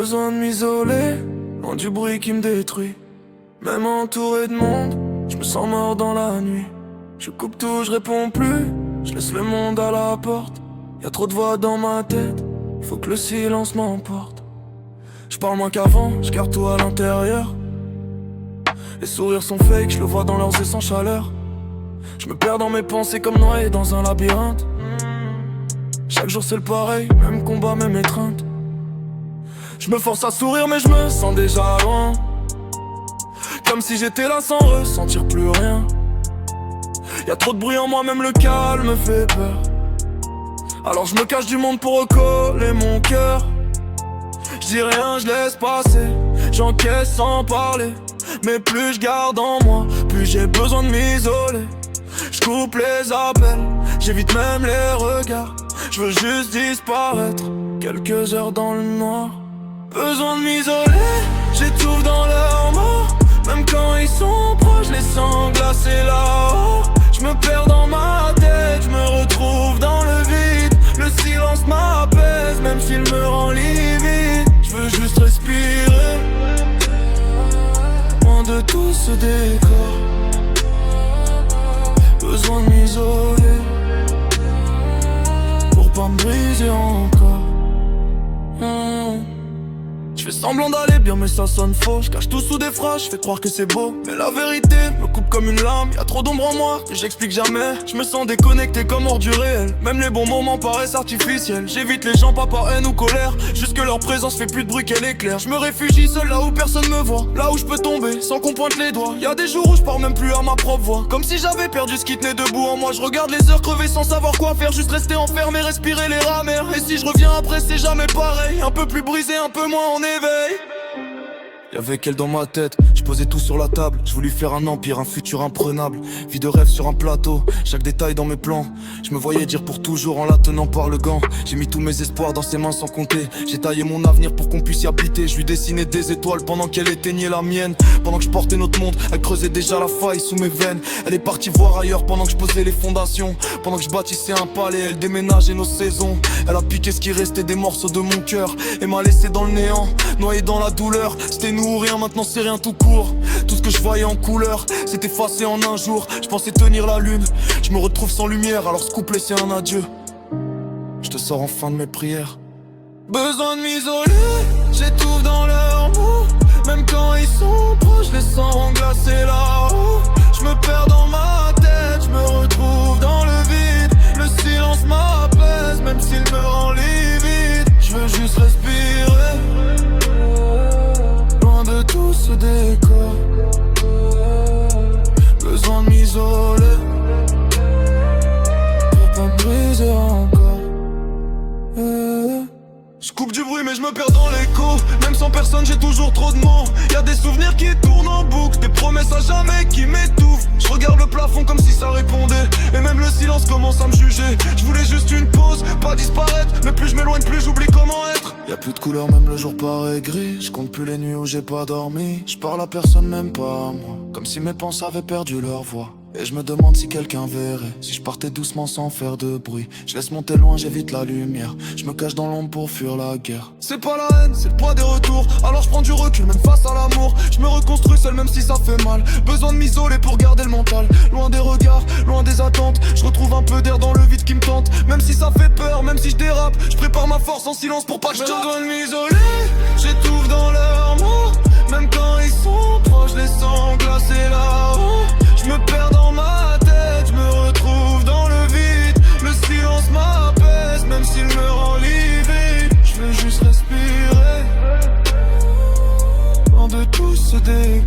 Besoin de m'isoler, loin du bruit qui me détruit. Même entouré de monde, je me sens mort dans la nuit. Je coupe tout, je réponds plus, je laisse le monde à la porte. Y'a trop de voix dans ma tête, faut que le silence m'emporte. Je parle moins qu'avant, je garde tout à l'intérieur. Les sourires sont fake, je le vois dans leurs yeux sans chaleur. Je me perds dans mes pensées comme noyé dans un labyrinthe. Chaque jour c'est le pareil, même combat, même étreinte. Je me force à sourire mais je me sens déjà loin. Comme si j'étais là sans ressentir plus rien. Y'a trop de bruit en moi, même le calme me fait peur. Alors je me cache du monde pour recoller mon cœur. Je dis rien, je laisse passer, j'encaisse sans parler. Mais plus je garde en moi, plus j'ai besoin de m'isoler. Je coupe les appels, j'évite même les regards. Je veux juste disparaître, quelques heures dans le noir. Besoin de m'isoler, j'étouffe dans leurs mots. Même quand ils sont proches, je les sens glacés là-haut. Je me perds dans ma tête, je me retrouve dans le vide. Le silence m'apaise, même s'il me rend livide. Je veux juste respirer, loin de tout ce décor. Besoin de m'isoler, pour pas me briser encore. Je fais semblant d'aller bien mais ça sonne faux. Je cache tout sous des phrases, je fais croire que c'est beau. Mais la vérité me coupe comme une lame. Y'a trop d'ombre en moi et j'explique jamais. Je me sens déconnecté comme hors du réel. Même les bons moments paraissent artificiels. J'évite les gens pas par haine ou colère. Juste que leur présence fait plus de bruit qu'elle éclaire. Je me réfugie seul là où personne me voit. Là où je peux tomber sans qu'on pointe les doigts. Y'a des jours où je parle même plus à ma propre voix. Comme si j'avais perdu ce qui tenait debout en moi. Je regarde les heures crever sans savoir quoi faire. Juste rester enfermé, respirer les rameurs. Et si je reviens après c'est jamais pareil. Un peu plus brisé, un peu moins en éveil. Y'avait qu'elle dans ma tête, je posais tout sur la table. Je voulais faire un empire, un futur imprenable. Vie de rêve sur un plateau, chaque détail dans mes plans. Je me voyais dire pour toujours en la tenant par le gant. J'ai mis tous mes espoirs dans ses mains sans compter. J'ai taillé mon avenir pour qu'on puisse y habiter. Je lui dessinais des étoiles pendant qu'elle éteignait la mienne. Pendant que je portais notre monde, elle creusait déjà la faille sous mes veines. Elle est partie voir ailleurs pendant que je posais les fondations. Pendant que je bâtissais un palais, elle déménageait nos saisons. Elle a piqué ce qui restait des morceaux de mon cœur et m'a laissé dans le néant, noyé dans la douleur. C'était nous ou rien, maintenant c'est rien tout court. Tout ce que je voyais en couleur s'est effacé en un jour. Je pensais tenir la lune, je me retrouve sans lumière. Alors ce couplet c'est un adieu, je te sors enfin de mes prières. Besoin de m'isoler, j'étouffe dans leurs mots. Même quand ils sont proches, je les sens glacés là-haut. Je me perds dans ma tête, je me retrouve dans le vide. Le silence m'apaise, même s'il me rend livide. Je veux juste respirer, loin de tout ce décor. Besoin de m'isoler, pour pas me briser encore. Je coupe du bruit mais je me perds dans l'écho. Même sans personne j'ai toujours trop de mots. Y'a des souvenirs qui tournent en boucle, des promesses à jamais qui m'étouffent. Je regarde le plafond comme si ça répondait. Et même le silence commence à me juger. Je voulais juste une pause, pas disparaître. Mais plus je m'éloigne, plus j'oublie comment être. Y'a plus de couleur, même le jour paraît gris. Je compte plus les nuits où j'ai pas dormi. Je parle à personne, même pas à moi. Comme si mes pensées avaient perdu leur voix. Et je me demande si quelqu'un verrait, si je partais doucement sans faire de bruit. Je laisse monter loin, j'évite la lumière. Je me cache dans l'ombre pour fuir la guerre. C'est pas la haine, c'est le poids des retours. Alors je prends du recul, même face à l'amour. Je me reconstruis seul, même si ça fait mal. Besoin de m'isoler pour garder le mental. Loin des regards, loin des attentes. Je retrouve un peu d'air dans le vide qui me tente. Même si ça fait peur, même si je dérape, je prépare ma force en silence pour pas que je choque. Besoin de m'isoler, j'étouffe dans leurs mots. Même quand ils sont proches, je les sens glacés là-haut. Je me perds dans ma tête, je me retrouve dans le vide. Le silence m'apaise, même s'il me rend livide. Je veux juste respirer, loin de tout ce décor.